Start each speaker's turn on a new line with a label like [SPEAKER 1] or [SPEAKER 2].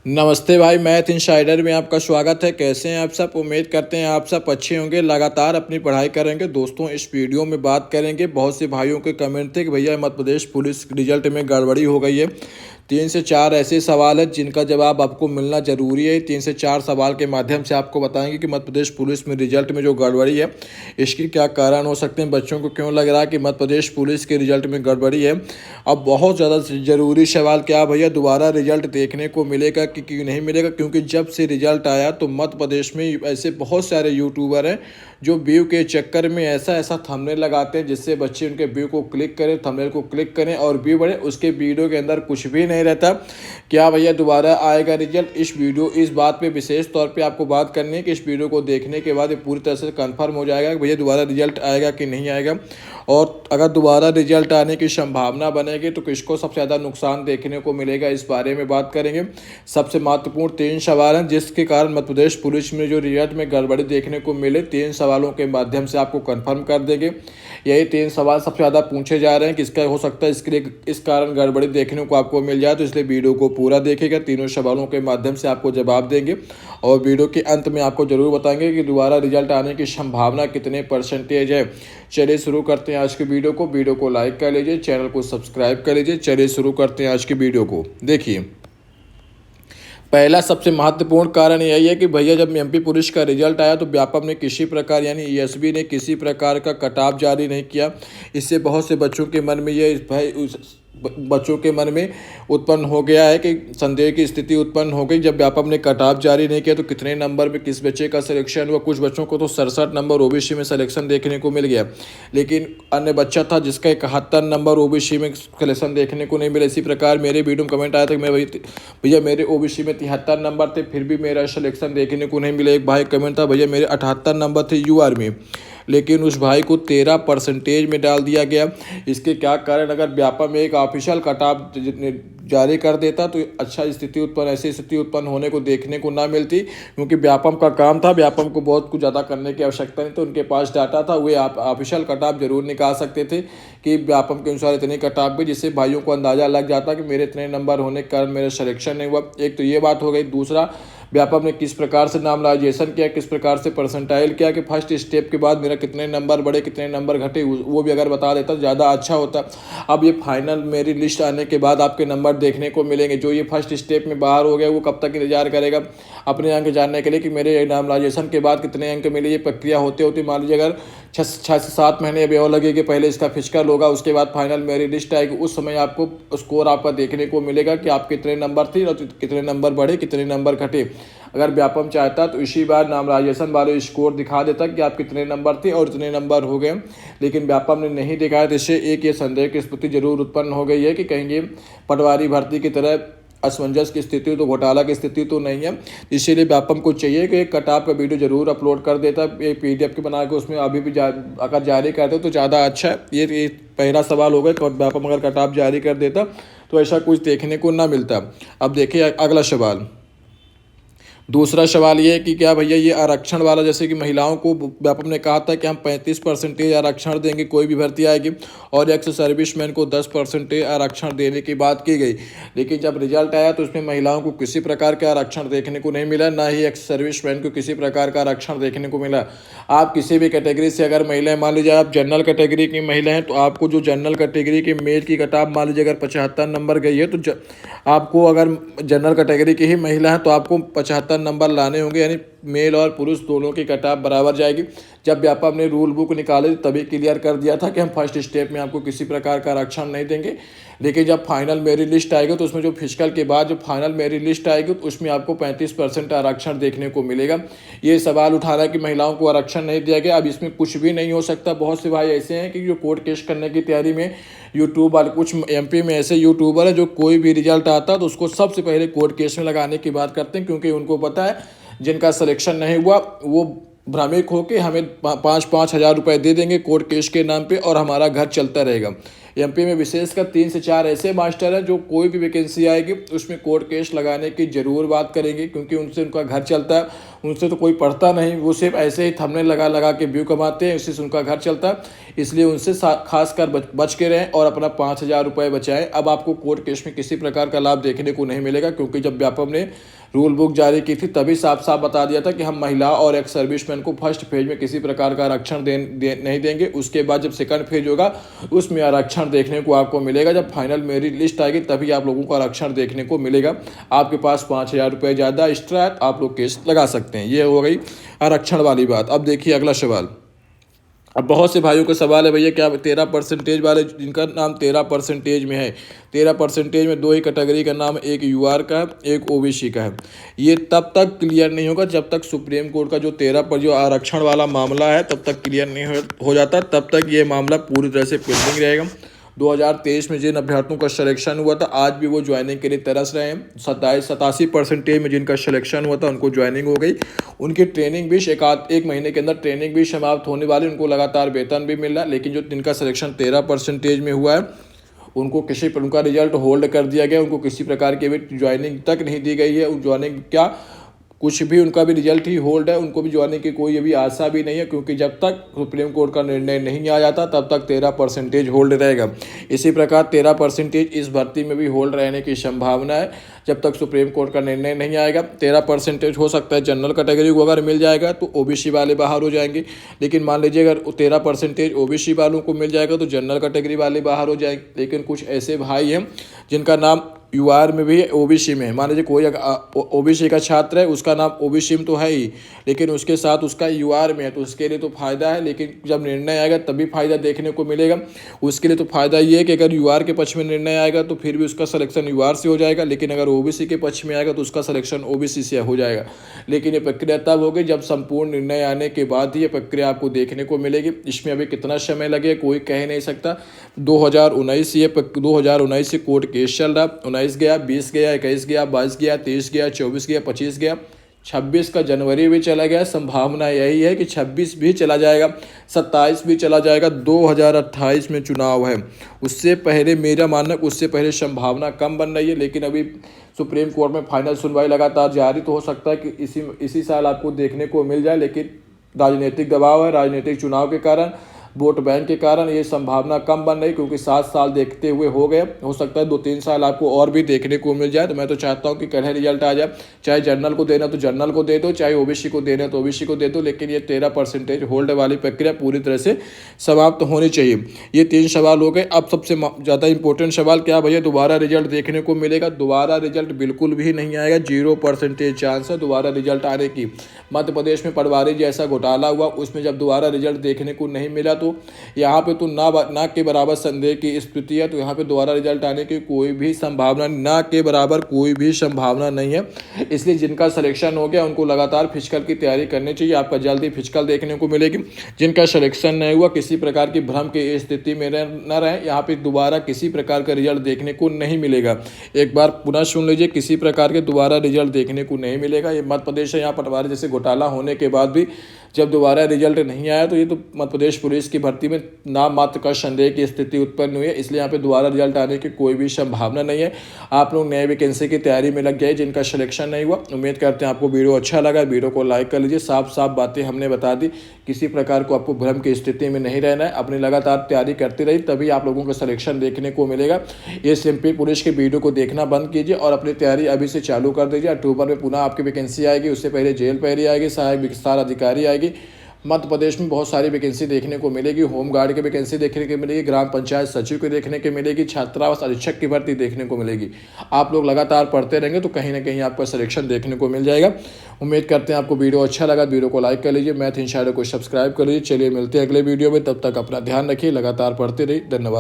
[SPEAKER 1] नमस्ते भाई, math insider में आपका स्वागत है। कैसे हैं आप सब? उम्मीद करते हैं आप सब अच्छे होंगे, लगातार अपनी पढ़ाई करेंगे। दोस्तों, इस वीडियो में बात करेंगे, बहुत से भाइयों के कमेंट थे कि भैया मध्य प्रदेश पुलिस रिजल्ट में गड़बड़ी हो गई है। 3 से 4 ऐसे सवाल हैं जिनका जवाब आपको मिलना जरूरी है। 3 से 4 सवाल के माध्यम से आपको बताएंगे कि मध्य प्रदेश पुलिस में रिजल्ट में जो गड़बड़ी है इसके क्या कारण हो सकते हैं, बच्चों को क्यों लग रहा है कि मध्य प्रदेश पुलिस के रिजल्ट में गड़बड़ी है। अब बहुत ज़्यादा ज़रूरी सवाल क्या भैया, दोबारा रिजल्ट देखने को मिलेगा कि क्यों नहीं मिलेगा? क्योंकि जब से रिजल्ट आया तो मध्य प्रदेश में ऐसे बहुत सारे यूट्यूबर हैं जो व्यू के चक्कर में ऐसा ऐसा थंबनेल लगाते हैं जिससे बच्चे उनके व्यू को क्लिक करें, थंबनेल को क्लिक करें और व्यू बढ़े। उसके वीडियो के अंदर कुछ भी नहीं रहता। क्या भैया दोबारा आएगा रिजल्ट? इस बात पे विशेष तौर पे आपको बात करनी है कि इस वीडियो को देखने के बाद ये पूरी तरह से कंफर्म हो जाएगा कि भैया दोबारा रिजल्ट आएगा कि नहीं आएगा। और अगर दोबारा रिजल्ट आने की संभावना बनेगी तो किसको सबसे ज़्यादा नुकसान देखने को मिलेगा, इस बारे में बात करेंगे। सबसे महत्वपूर्ण 3 सवाल हैं जिसके कारण मध्य प्रदेश पुलिस में जो रिजल्ट में गड़बड़ी देखने को मिले, 3 सवालों के माध्यम से आपको कंफर्म कर देंगे। यही 3 सवाल सबसे ज़्यादा पूछे जा रहे हैं, किसका हो सकता है इसके लिए इस कारण गड़बड़ी देखने को आपको मिल जाए, तो इसलिए वीडियो को पूरा देखेगा। तीनों सवालों के माध्यम से आपको जवाब देंगे और वीडियो के अंत में आपको जरूर बताएंगे कि दोबारा रिजल्ट आने की संभावना कितने परसेंटेज है। चलिए शुरू करते हैं आज की वीडियो को लाइक कर लीजिए, चैनल को सब्सक्राइब कर लीजिए। चलिए शुरू करते हैं आज की वीडियो को। देखिए, पहला सबसे महत्वपूर्ण कारण यही है कि भैया जब एमपी पुलिस का रिजल्ट आया तो व्यापम ने किसी प्रकार यानी ईएसबी ने किसी प्रकार का कटाव जारी नहीं किया। इससे बहुत से बच्चों के मन में ये बच्चों के मन में उत्पन्न हो गया है कि संदेह की स्थिति उत्पन्न हो गई। जब व्यापम ने कटाव जारी नहीं किया तो कितने नंबर में किस बच्चे का सिलेक्शन हुआ। कुछ बच्चों को तो 67 नंबर ओबीसी में सिलेक्शन देखने को मिल गया, लेकिन अन्य बच्चा था जिसका 71 नंबर ओबीसी में सिलेक्शन देखने को नहीं मिला। इसी प्रकार मेरे वीडियो में कमेंट आया था कि भैया मेरे ओबीसी में 73 नंबर थे फिर भी मेरा सिलेक्शन देखने को नहीं मिला। एक भाई कमेंट था भैया मेरे 78 नंबर थे यूआर में, लेकिन उस भाई को 13% में डाल दिया गया। इसके क्या कारण? अगर व्यापम एक ऑफिशियल कटाव जारी कर देता तो ऐसी स्थिति उत्पन्न होने को देखने को ना मिलती, क्योंकि व्यापम का काम था, व्यापम को बहुत कुछ ज़्यादा करने की आवश्यकता नहीं, तो उनके पास डाटा था, वे ऑफिशियल कटाव जरूर निकाल सकते थे कि व्यापम के अनुसार इतने कटाव भी, जिससे भाइयों को अंदाजा लग जाता कि मेरे इतने नंबर होने के कारण मेरा सिलेक्शन नहीं हुआ। एक तो ये बात हो गई। दूसरा, व्यापम ने किस प्रकार से नामलाइजेशन किया, किस प्रकार से परसेंटाइल किया कि फर्स्ट स्टेप के बाद मेरा कितने नंबर बढ़े कितने नंबर घटे, वो भी अगर बता देता तो ज़्यादा अच्छा होता। अब ये फाइनल मेरी लिस्ट आने के बाद आपके नंबर देखने को मिलेंगे। जो ये फर्स्ट स्टेप में बाहर हो गया वो कब तक इंतजार करेगा अपने अंक जानने के लिए कि मेरे नामलाइजेशन के बाद कितने अंक मिले। ये प्रक्रिया होते होते मान लीजिए अगर 6 से 7 महीने अभी और लगेगी। पहले इसका फिजिकल होगा, उसके बाद फाइनल मेरी लिस्ट आएगी। उस समय आपको स्कोर आपका देखने को मिलेगा कि आप कितने नंबर थे और कितने नंबर बढ़े कितने नंबर घटे। अगर व्यापम चाहता तो इसी बार नामलाइजेशन वाले स्कोर दिखा देता कि आप कितने नंबर थे और इतने नंबर हो गए, लेकिन व्यापम ने नहीं दिखाया। तो इससे एक ये संदेह की स्थिति जरूर उत्पन्न हो गई है कि कहीं ये पटवारी भर्ती की तरह असमंजस की स्थिति तो घोटाला की स्थिति तो नहीं है। इसीलिए व्यापम को चाहिए कि एक कटाव का वीडियो जरूर अपलोड कर देता, एक पीडीएफ के बना के उसमें अभी भी अगर जारी करते तो ज़्यादा अच्छा है। ये पहला सवाल हो गया। व्यापम अगर कटाव जारी कर देता तो ऐसा कुछ देखने को ना मिलता। अब देखिए अगला सवाल। दूसरा सवाल ये है कि क्या भैया ये आरक्षण वाला, जैसे कि महिलाओं को व्यापम ने कहा था कि हम 35% आरक्षण देंगे कोई भी भर्ती आएगी, और एक्स सर्विसमैन को 10% आरक्षण देने की बात की गई, लेकिन जब रिजल्ट आया तो उसमें महिलाओं को किसी प्रकार का आरक्षण देखने को नहीं मिला, ना ही एक्स सर्विसमैन को किसी प्रकार का आरक्षण देखने को मिला। आप किसी भी कैटेगरी से अगर महिला मान लीजिए आप जनरल कैटेगरी की महिला हैं तो आपको जो जनरल कैटेगरी की मेल की कटाव मान लीजिए अगर 75 नंबर गई है तो आपको, अगर जनरल कैटेगरी की ही महिला है तो आपको 75 नंबर लाने होंगे, यानी मेल और पुरुष दोनों की कटाव बराबर जाएगी। जब व्यापम ने रूल बुक निकाले तभी क्लियर कर दिया था कि हम फर्स्ट स्टेप में आपको किसी प्रकार का आरक्षण नहीं देंगे, लेकिन जब फाइनल मेरिट लिस्ट आएगी तो उसमें जो फिजिकल के बाद जो फाइनल मेरिट लिस्ट आएगी तो उसमें आपको 35% आरक्षण देखने को मिलेगा। ये सवाल उठा रहा है कि महिलाओं को आरक्षण नहीं दिया गया। अब इसमें कुछ भी नहीं हो सकता। बहुत से भाई ऐसे हैं कि जो कोर्ट केस करने की तैयारी में यूट्यूब वाले, कुछ एमपी में ऐसे यूट्यूबर है जो कोई भी रिजल्ट आता है तो उसको सबसे पहले कोर्ट केस में लगाने की बात करते हैं, क्योंकि उनको पता है जिनका सिलेक्शन नहीं हुआ वो भ्रमिक होकर हमें 5-5 हज़ार रुपये दे देंगे कोर्ट केस के नाम पे और हमारा घर चलता रहेगा। एमपी में विशेषकर 3 से 4 ऐसे मास्टर हैं जो कोई भी वैकेंसी आएगी उसमें कोर्ट केस लगाने की ज़रूर बात करेंगे, क्योंकि उनसे उनका घर चलता है, उनसे तो कोई पढ़ता नहीं, वो सिर्फ ऐसे ही थंबनेल लगा लगा के व्यू कमाते हैं, इससे उनका घर चलता है। इसलिए उनसे खासकर बच के रहें और अपना 5,000 रुपये बचाएं। अब आपको कोर्ट केस में किसी प्रकार का लाभ देखने को नहीं मिलेगा, क्योंकि जब व्यापम ने रूल बुक जारी की थी तभी साफ साफ बता दिया था कि हम महिला और एक्स सर्विसमैन को फर्स्ट फेज में किसी प्रकार का आरक्षण नहीं देंगे। उसके बाद जब सेकंड फेज होगा उसमें आरक्षण देखने को आपको मिलेगा। जब फाइनल मेरिट लिस्ट आएगी तभी आप लोगों को आरक्षण देखने को मिलेगा। आपके पास 5,000 रुपये ज़्यादा एक्स्ट्रा है, आप लोग केस लगा सकते हैं। ये हो गई आरक्षण वाली बात। अब देखिए अगला सवाल। अब बहुत से भाइयों का सवाल है, भैया क्या 13% वाले जिनका नाम 13% में है, 13% में 2 ही कैटेगरी का नाम, एक यूआर का है एक ओबीसी का है। ये तब तक क्लियर नहीं होगा जब तक सुप्रीम कोर्ट का जो 13 पर जो आरक्षण वाला मामला है तब तक क्लियर नहीं हो जाता, तब तक ये मामला पूरी तरह से पेंडिंग रहेगा। 2023 में जिन अभ्यर्थियों का सिलेक्शन हुआ था आज भी वो ज्वाइनिंग के लिए तरस रहे हैं। 87% में जिनका सिलेक्शन हुआ था उनको ज्वाइनिंग हो गई। उनकी ट्रेनिंग भी एक महीने के अंदर ट्रेनिंग भी समाप्त होने वाली, उनको लगातार वेतन भी मिल रहा है। लेकिन जो जिनका सिलेक्शन 13% में हुआ है उनको उनका रिजल्ट होल्ड कर दिया गया, उनको किसी प्रकार की भी ज्वाइनिंग तक नहीं दी गई है। ज्वाइनिंग क्या कुछ भी, उनका भी रिजल्ट ही होल्ड है, उनको भी ज्वाइनिंग की कोई अभी आशा भी नहीं है, क्योंकि जब तक सुप्रीम कोर्ट का निर्णय नहीं आ जाता तब तक 13% होल्ड रहेगा। इसी प्रकार 13% इस भर्ती में भी होल्ड रहने की संभावना है जब तक सुप्रीम कोर्ट का निर्णय नहीं आएगा। 13% हो सकता है जनरल कैटेगरी को अगर मिल जाएगा तो ओबीसी वाले बाहर हो जाएंगे, लेकिन मान लीजिए अगर 13% ओबीसी वालों को मिल जाएगा तो जनरल कैटेगरी वाले बाहर हो जाएंगे। लेकिन कुछ ऐसे भाई हैं जिनका नाम यूआर में भी है ओबीसी में है, मान लीजिए कोई ओबीसी का छात्र है, उसका नाम ओबीसी में तो है ही लेकिन उसके साथ उसका यूआर में है, तो उसके लिए तो फ़ायदा है। लेकिन जब निर्णय आएगा तभी फ़ायदा देखने को मिलेगा। उसके लिए तो फ़ायदा ये है कि अगर यूआर के पक्ष में निर्णय आएगा तो फिर भी उसका सिलेक्शन यूआर से हो जाएगा, लेकिन अगर ओबीसी के पक्ष में आएगा तो उसका सिलेक्शन ओबीसी से हो जाएगा। लेकिन ये प्रक्रिया तब होगी जब संपूर्ण निर्णय आने के बाद ही ये प्रक्रिया आपको देखने को मिलेगी। इसमें अभी कितना समय लगे कोई कह नहीं सकता। 2019 से कोर्ट केस चल रहा, 19 गया, 20 गया, 21 गया, 22 गया, 23 गया, 24 गया, 25 गया, 26 का जनवरी भी चला गया। संभावना यही है कि 26 भी चला जाएगा, 27 भी चला जाएगा। 2028 में चुनाव है, उससे पहले मेरा मानना उससे पहले संभावना कम बन रही है। लेकिन अभी सुप्रीम कोर्ट में फाइनल सुनवाई लगातार जारी, तो हो सकता है कि इसी साल आपको देखने को मिल जाए। लेकिन राजनीतिक दबाव है, राजनीतिक चुनाव के कारण, वोट बैंक के कारण ये संभावना कम बन रही, क्योंकि 7 साल देखते हुए हो गए। हो सकता है 2-3 साल आपको और भी देखने को मिल जाए। तो मैं तो चाहता हूँ कि कड़े रिजल्ट आ जाए, चाहे जनरल को देना तो जनरल को दे दो, चाहे ओबीसी को देना तो ओबीसी को दे दो। लेकिन ये 13% होल्ड वाली प्रक्रिया पूरी तरह से समाप्त होनी चाहिए। ये 3 सवाल हो गए। अब सबसे ज़्यादा इंपॉर्टेंट सवाल क्या भैया, दोबारा रिजल्ट देखने को मिलेगा? दोबारा रिजल्ट बिल्कुल भी नहीं आएगा, 0% चांस है दोबारा रिजल्ट आने की। मध्य प्रदेश में पटवारी जैसा घोटाला हुआ, उसमें जब दोबारा रिजल्ट देखने को नहीं मिला तो यहाँ पे तो ना के बराबर संदेह की स्थिति है। तो यहाँ पे दोबारा रिजल्ट आने की कोई भी संभावना, ना के बराबर कोई भी संभावना नहीं है। इसलिए जिनका सिलेक्शन हो गया उनको लगातार फिजिकल की तैयारी करनी चाहिए, आपका जल्दी फिजिकल देखने को मिलेगी। जिनका सिलेक्शन नहीं हुआ किसी प्रकार की भ्रम की स्थिति में न रहे, यहाँ पे दोबारा किसी प्रकार का रिजल्ट देखने को नहीं मिलेगा। एक बार पुनः सुन लीजिए, किसी प्रकार के दोबारा रिजल्ट देखने को नहीं मिलेगा। ये मध्य प्रदेश है, यहाँ पटवारी जैसे घोटाला होने के बाद भी जब दोबारा रिजल्ट नहीं आया तो ये तो मध्य प्रदेश पुलिस की भर्ती में नाम मात्र का संदेह की स्थिति उत्पन्न हुई है। इसलिए यहाँ पे दोबारा रिजल्ट आने की कोई भी संभावना नहीं है। आप लोग नए वैकेंसी की तैयारी में लग गए जिनका सिलेक्शन नहीं हुआ। उम्मीद करते हैं आपको वीडियो अच्छा लगा, वीडियो को लाइक कर लीजिए। साफ साफ बातें हमने बता दी, किसी प्रकार को आपको भ्रम की स्थिति में नहीं रहना है, अपनी लगातार तैयारी करती रही तभी आप लोगों को सिलेक्शन देखने को मिलेगा। ये एमपी पुलिस के वीडियो को देखना बंद कीजिए और अपनी तैयारी अभी से चालू कर दीजिए। अक्टूबर में पुनः आपकी वैकेंसी आएगी, उससे पहले जेल पहरी आएगी, सहायक विस्तार अधिकारी आएगी। मध्य प्रदेश में बहुत सारी वैकेंसी देखने को मिलेगी, होमगार्ड की वैकेंसी देखने को मिलेगी, ग्राम पंचायत सचिव की देखने को मिलेगी, छात्रावास अधीक्षक की भर्ती देखने को मिलेगी। आप लोग लगातार पढ़ते रहेंगे तो कहीं ना कहीं आपका सिलेक्शन देखने को मिल जाएगा। उम्मीद करते हैं आपको वीडियो अच्छा लगा, वीडियो को लाइक कर लीजिए, मैथ इनसाइडर को सब्सक्राइब कर लीजिए। चलिए मिलते हैं अगले वीडियो में, तब तक अपना ध्यान रखिए, लगातार पढ़ते रहिए। धन्यवाद।